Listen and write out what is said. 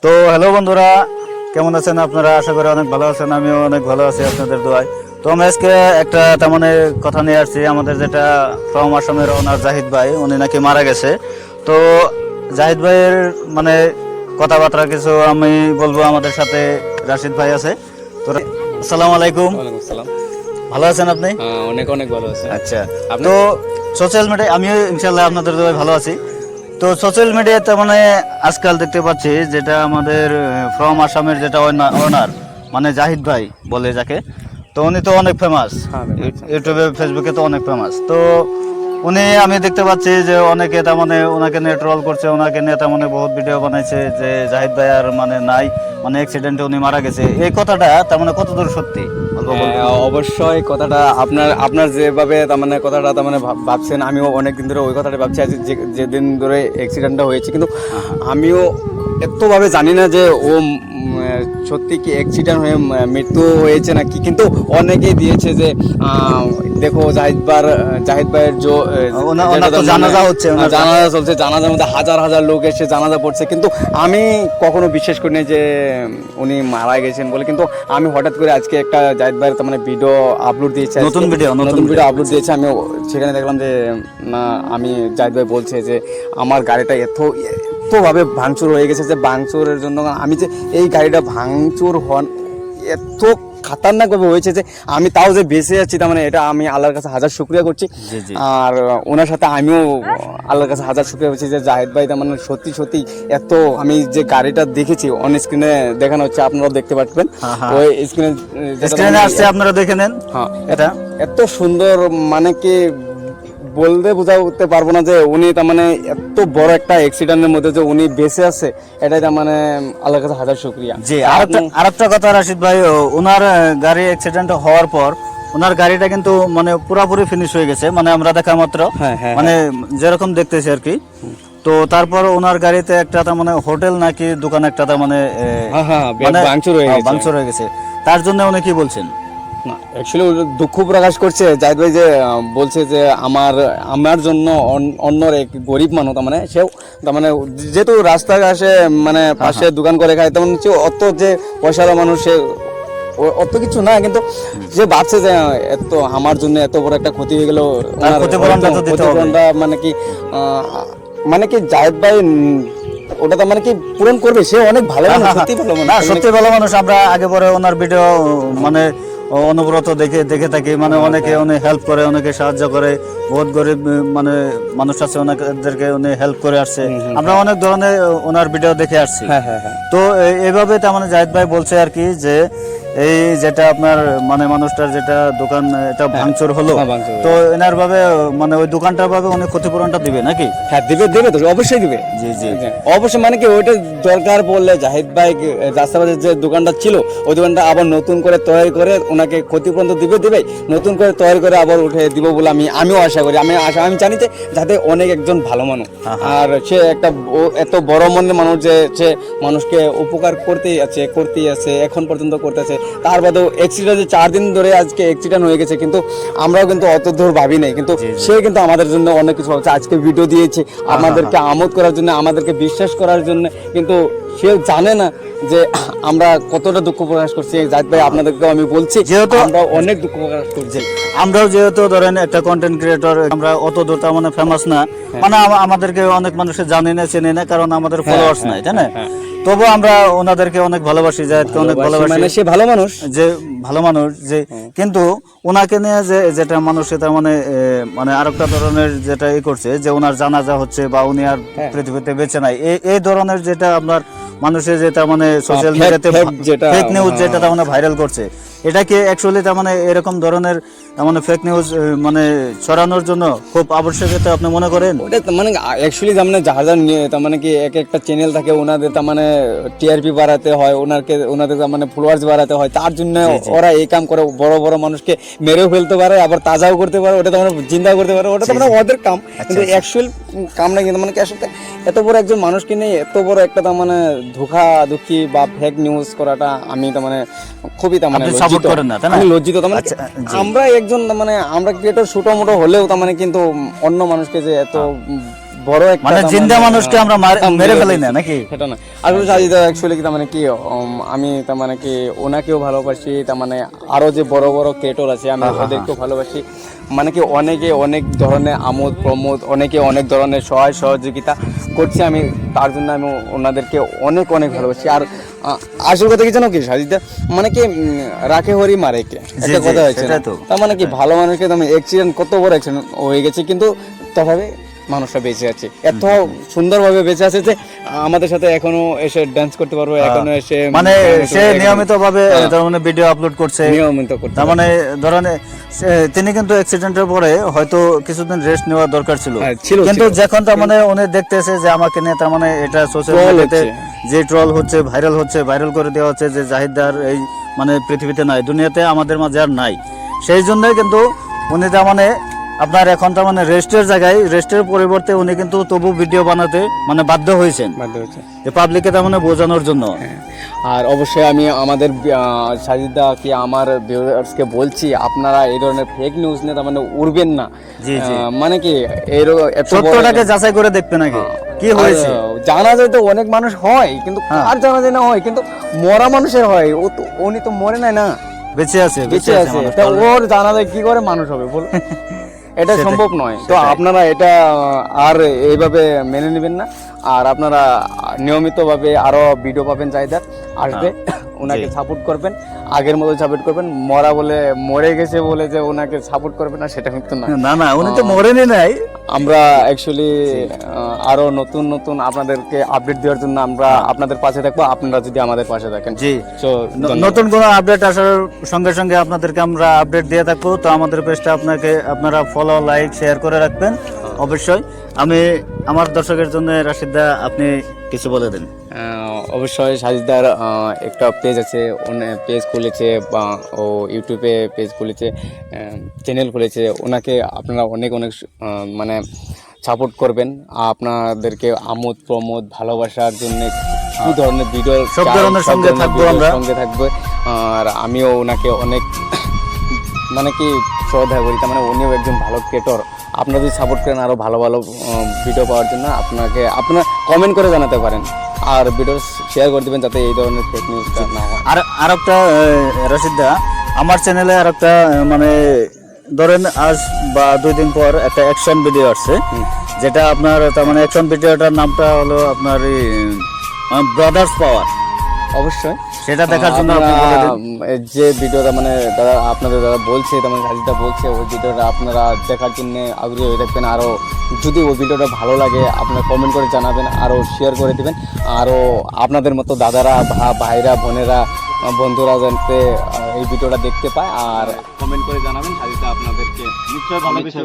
তো হ্যালো বন্ধুরা, কেমন আছেন আপনারা? আশা করি অনেক ভালো আছেন, আমিও অনেক ভালো আছি আপনাদের দোয়ায়। তো আমি আজকে একটা তেমন কথা নিয়ে আসছি। আমাদের যেটা ফ্রম আসামের ওনার জাহিদ ভাই, উনি নাকি মারা গেছে। তো জাহিদ ভাইয়ের মানে কথাবার্তা কিছু আমি বলবো। আমাদের সাথে রাশিদ ভাই আছে। তো আসসালামু আলাইকুম। ওয়ালাইকুম আসসালাম। ভালো আছেন আপনি? অনেক অনেক ভালো আছে। আচ্ছা, তো সোশ্যাল মিডিয়ায় আমিও ইনশাল্লাহ আপনাদের দোয়ায় ভালো আছি। তো সোশ্যাল মিডিয়াতে মানে আজকাল দেখতে পাচ্ছি যেটা আমাদের ফ্রম আসামের যেটা ওনার মানে জাহিদ ভাই বলে যাকে, তো উনি তো অনেক ফেমাস, ইউটিউবে ফেসবুকে তো অনেক ফেমাস। তো উনি আমি দেখতে পাচ্ছি যে অনেকে তার মানে ওনাকে নিয়ে ট্রল করছে, ওনাকে নিয়ে তার মানে বহুত ভিডিও বানাইছে যে জাহিদ ভাই আর মানে নাই, মানে অ্যাক্সিডেন্টে উনি মারা গেছে। এই কথাটা তার মানে কতদূর সত্যি? অবশ্যই কথাটা আপনার আপনার যেভাবে তার মানে কথাটা তার মানে ভাবছেন, আমিও অনেক দিন ধরে ওই কথাটা ভাবছি। আজ যেদিন ধরে অ্যাক্সিডেন্টটা হয়েছে, কিন্তু আমিও এতভাবে জানি না যে ও সত্যি কি অ্যাক্সিডেন্ট হয়ে মৃত্যু হয়েছে নাকি। কিন্তু অনেকেই দিয়েছে যে দেখো জাহিদ ভাইয়ের জানাজা হচ্ছে, জানাজা চলছে, জানাজার মধ্যে হাজার হাজার লোক এসে জানাজা পড়ছে। কিন্তু আমি কখনো বিশ্বাস করি না যে উনি মারা গেছেন বলে। কিন্তু আমি হঠাৎ করে আজকে একটা জাহিদ ভাইয়ের তার মানে ভিডিও আপলোড দিয়েছে, নতুন ভিডিও আপলোড দিয়েছে। আমি সেখানে দেখলাম যে না, আমি জাহিদ ভাই বলছে যে আমার গাড়িটা এতভাবে ভাঙচুর হয়ে গেছে যে ভাঙচুরের জন্য আমি যে এই গাড়িটা ভাঙচুর হন এত খাতারনাকভাবে হয়েছে যে আমি তাও যে বেঁচে যাচ্ছি, তার মানে এটা আমি আল্লাহর কাছে হাজার শুকরিয়া করছি। আর ওনার সাথে আমিও আল্লাহর কাছে হাজার শুকরিয়া করছি যে জাহিদ ভাই তার মানে সত্যি সত্যি এত, আমি যে গাড়িটা দেখেছি অন স্ক্রিনে দেখানো হচ্ছে, আপনারাও দেখতে পাচ্ছেন ওই স্ক্রিনে আসছে, আপনারা দেখে নেন। হ্যাঁ, এটা এত সুন্দর, মানে কি বলতে বোঝাতে পারবো না যে উনি তার মানে এত বড় একটা অ্যাক্সিডেন্টের মধ্যে যে উনি বেঁচে আছে, এটাই তার মানে আল্লাহর কাছে হাজার শুকরিয়া। জি, আরেকটা কথা রাশিদ ভাই, ওনার গাড়ি অ্যাক্সিডেন্ট হওয়ার পর ওনার গাড়িটা কিন্তু মানে পুরোপুরি ফিনিশ হয়ে গেছে, মানে আমরা দেখা মাত্র মানে যেরকম দেখতেছি আর কি। তো তারপর ওনার গাড়িতে একটা তার মানে হোটেল নাকি দোকান একটা তার মানে ভাঙচুর হয়ে গেছে। তার জন্য উনি কি বলছেন? অ্যাকচুয়ালি দুঃখ প্রকাশ করছে জাহিদ ভাই, যে বলছে যে আমার জন্য অন্য এক গরিব মানুষ তার মানে সেও তার মানে যেহেতু রাস্তার কাছে মানে পাশে দোকান করে খায়, তেমন হচ্ছে অত যে পয়সাওয়ালা মানুষ, সে অত কিছু না, কিন্তু যে ভাবছে যে এত আমার জন্য এত বড় একটা ক্ষতি হয়ে গেল, ক্ষতিপূরণটা মানে কি জাহিদ ভাই ওটা তো মানে কি পূরণ করবে। সে অনেক ভালো মানুষ, সত্যি ভালো মানুষ, সত্যি ভালো মানুষ। আমরা আগে পরে ওনার ভিডিও মানে অনুব্রত দেখে থাকি, মানে অনেকে অনেক হেল্প করে, অনেকে সাহায্য করে, বহুত গরিব মানে মানুষ আছে, ওনাদেরকে উনি হেল্প করে আসছে। আমরা অনেক ধরনের ওনার ভিডিও দেখে আসছি। তো এইভাবে তার মানে জাহিদ ভাই বলছে আর কি যে এই যেটা আপনার মানে মানুষটার যেটা দোকান এটা ভাঙচুর হলো, তো এনার ভাবে মানে ওই দোকানটার ভাবে উনি ক্ষতিপূরণটা দিবে নাকি? হ্যাঁ, দিবে তো অবশ্যই দিবে। জি জি, অবশ্যই, মানে কি ওইটা দরকার পড়লে জাহিদ ভাই রাস্তাবাজের যে দোকানটা ছিল ওই দোকানটা আবার নতুন করে তৈরি করে ওনাকে ক্ষতিপূরণ তো দিবে, নতুন করে তৈরি করে আবার উঠে দিব বলে আমিও আশা করি। আমি জানি যে যাতে অনেক একজন ভালো মানুষ, আর সে একটা এত বড় মনের মানুষ যে সে মানুষকে উপকার করতেই আছে এখন পর্যন্ত করতে আছে। তার বাদেও অ্যাক্সিডেন্ট 4 দিন ধরে আজকে অ্যাক্সিডেন্ট হয়ে গেছে, কিন্তু আমরাও কিন্তু অত দূর ভাবি নাই। কিন্তু সে কিন্তু আমাদের জন্য অনেক কিছু ভাবছে, আজকে ভিডিও দিয়েছে আমাদেরকে আমোদ করার জন্য, আমাদেরকে বিশ্বাস করার জন্য। কিন্তু সে জানে না যে আমরা কতটা দুঃখ প্রকাশ করছি। জাহিদ ভাই আপনাদেরকেও আমি বলছি, যেহেতু আমরা অনেক দুঃখ প্রকাশ করছি। আমরাও যেহেতু ধরেন একটা কন্টেন্ট ক্রিয়েটর, আমরা অত দূর তার মানে ফেমাস না, মানে আমাদেরকে অনেক মানুষের জানে না, চেনে না, কারণ আমাদের ফলোয়ার্স নাই, তাই না? তবু আমরা ওনাদেরকে অনেক ভালোবাসি, জাহিদকে অনেক ভালোবাসি, মানে সে ভালো মানুষ, যে ভালো মানুষ যে। কিন্তু ওনাকে নিয়ে যেটা মানুষ তার মানে মানে আরেকটা ধরনের যেটা করছে যে ওনার জানাজা হচ্ছে বা উনি আর পৃথিবীতে বেঁচে নাই, এই ধরনের যেটা আপনার মানুষের যেটা মানে সোশ্যাল মিডিয়াতে ফেক নিউজ যেটা তার মানে ভাইরাল করছে, এটা কি অ্যাকচুয়ালি তার মানে এরকম ধরনের তার মানে ফেক নিউজ মানে ছড়ানোর জন্য খুব আবশ্যকতা আপনি মনে করেন? ওটা মানে অ্যাকচুয়ালি মানে যারা তার মানে কি একটা চ্যানেল থাকে, ওনাদের তার মানে টিআরপি বাড়াতে হয়, ওনাদের তার মানে ফলোয়ার্স বাড়াতে হয়, তার জন্য ওরা এই কাম করে। বড় বড় মানুষকে মেরেও ফেলতে পারে, আবার তাজাও করতে পারে, ওটা তো মানে জিন্দা করতে পারে, ওটা তো মানে ওদের কাম। কিন্তু অ্যাকচুয়াল কাম না, কিন্তু মানে কি আসলে এত বড় একজন মানুষকে নিয়ে এত বড় একটা তার মানে ধোঁকাধুকি বা ফেক নিউজ করাটা আমি তার মানে খুবই তার মানে লজ্জিত। তার মানে আমরা একজন মানে আমরা ক্রিয়েটর ছোট মোটো হলেও তার মানে কিন্তু অন্য মানুষকে যে এত বড় একটা মানে তার জিন্দা মানে, মানুষকে আমরা মেরে ফেলি না নাকি? সেটা না আসলে সাজিদা অ্যাকচুয়ালি কি তার মানে কি আমি তার মানে কি ওনাকেও ভালোবাসি, তার মানে আরো যে বড় বড় ক্রিয়েটর আছে আমি ওদেরকেও ভালোবাসি, মানে কি অনেকে অনেক ধরনের আমোদ প্রমোদ, অনেকে অনেক ধরনের সহায় সহযোগিতা করছে, আমি তার জন্য আমি ওনাদেরকে অনেক অনেক ভালোবাসি। আর আসল কথা কি জানো কি সাজিদা, মানে কি রাখে হরি মারে কে একটা কথা হয়েছে না? সেটা তো। তার মানে কি ভালো মানুষকে তুমি অ্যাক্সিডেন্ট, কত বড় অ্যাক্সিডেন্ট হয়ে গেছে কিন্তু তথাপি মানুষটা বেঁচে আছে, এত সুন্দরভাবে বেঁচে আছে যে আমাদের সাথে এখনো এসে ডান্স করতে পারবো, এখনো এসে মানে সে নিয়মিত ভাবে তার মানে ভিডিও আপলোড করছে, নিয়মিত করতে তার মানে ধরেন তিনি কিন্তু অ্যাক্সিডেন্টের পরে হয়তো কিছুদিন রেস্ট নেওয়ার দরকার ছিল, হ্যাঁ, ছিল, কিন্তু ছিল। যখন তার মানে উনি দেখতেছে যে আমাকে নিয়ে তার মানে এটা সোশ্যাল Troll মিডিয়াতে হচ্ছে। যে ট্রল হচ্ছে, ভাইরাল করে দেওয়া হচ্ছে যে জাহিদার এই মানে পৃথিবীতে নাই, দুনিয়াতে আমাদের মাঝে আর নাই, সেই জন্যই কিন্তু উনি তার মানে আপনার এখন তার মানে রেস্টের পরিবর্তে উনি কিন্তু তবু ভিডিও বানাতে মানে বাধ্য হয়েছেন বাধ্য হচ্ছে। যে পাবলিককে তার মানে বোঝানোর জন্য। আর অবশ্যই আমি আমাদের সাজিদা কি আমার ভিউয়ার্সকে বলছি, আপনারা এই ধরনের ফেক নিউজ নিয়ে তার মানে উড়বেন না। জি, জি। মানে কি এর এত বড় সত্যটাকে যাচাই করে দেখবে নাকি কি হয়েছে। জানা যায় তো অনেক মানুষ হয়, কিন্তু হ্যাঁ। আর জানা যায় না হয়, কিন্তু মরা মানুষের হয়, ও তো উনি তো মরে নাই না, বেঁচে আছে বেঁচে আছে, মানুষ। তা ওর জানা যায় কি করে মানুষ হবে বল? এটা সেটাই, সম্ভব নয়। তো সেটাই। আপনারা এটা আর এইভাবে মেনে নেবেন না, আর আপনারা নিয়মিতভাবে আরো ভিডিও পাবেন, চাহিদা আসবে, ওনাকে জি। সাপোর্ট করবেন, আগের মতো সাপোর্ট করবেন। মরা বলে মরে গেছে বলে যে ওনাকে সাপোর্ট করবেন না, সেটা কিন্তু না। না না, উনি তো মরেনি নাই। আমরা অ্যাকচুয়ালি আরো নতুন নতুন আপনাদেরকে আপডেট দেওয়ার জন্য আমরা আপনাদের পাশে থাকবো, আপনারা যদি আমাদের পাশে থাকেন। জি, তো নতুন কোনো আপডেট আসার সঙ্গে সঙ্গে আপনাদেরকে আমরা আপডেট দিয়ে থাকবো। তো আমাদের পেজটা আপনারা ফলো, লাইক, শেয়ার করে রাখবেন অবশ্যই। আমি আমার দর্শকের জন্য রাশিদা আপনি কিছু বলে দেন। অবশ্যই সাজিদার একটা পেজ আছে, পেজ খুলেছে বা ও ইউটিউবে পেজ খুলেছে, চ্যানেল খুলেছে, ওনাকে আপনারা অনেক অনেক মানে সাপোর্ট করবেন। আপনাদেরকে আমোদ প্রমোদ ভালোবাসার জন্য কি ধরনের ভিডিও, সব ধরনের সঙ্গে থাকবো আমরা। সঙ্গে থাকবো। আর আমিও ওনাকে অনেক মানে কি শ্রদ্ধা করি, তার মানে উনিও একজন ভালো ক্রিয়েটর। আপনারা যদি সাপোর্ট করেন আরও ভালো ভালো ভিডিও পাওয়ার জন্য আপনারা কমেন্ট করে জানাতে পারেন, আর ভিডিও শেয়ার করে দেবেন যাতে এই ধরনের ফেক নিউজটা না হয়। আর একটা রশিদা, আমার চ্যানেলে আর একটা মানে ধরেন আজ বা 2 দিন পর একটা অ্যাকশন ভিডিও আসছে, যেটা আপনার তার মানে অ্যাকশন ভিডিওটার নামটা হলো আপনার ব্রাদার্স পাওয়ার। অবশ্যই সেটা দেখার জন্য আপনি বলে আপনারা দিন। যে ভিডিওটা মানে আপনাদের যারা বলছে, তার মানে সাজিদা বলছে, ওই ভিডিওটা আপনারা দেখার জন্য আগ্রহী হয়ে থাকবেন। আরও যদি ওই ভিডিওটা ভালো লাগে আপনারা কমেন্ট করে জানাবেন, আরও শেয়ার করে দেবেন, আরও আপনাদের মতো দাদারা, ভাইরা, বোনেরা, বন্ধুরা যাতে এই ভিডিওটা দেখতে পায়, আর কমেন্ট করে জানাবেন সাজিদা আপনাদেরকে নিশ্চয়ই ভালো কিছু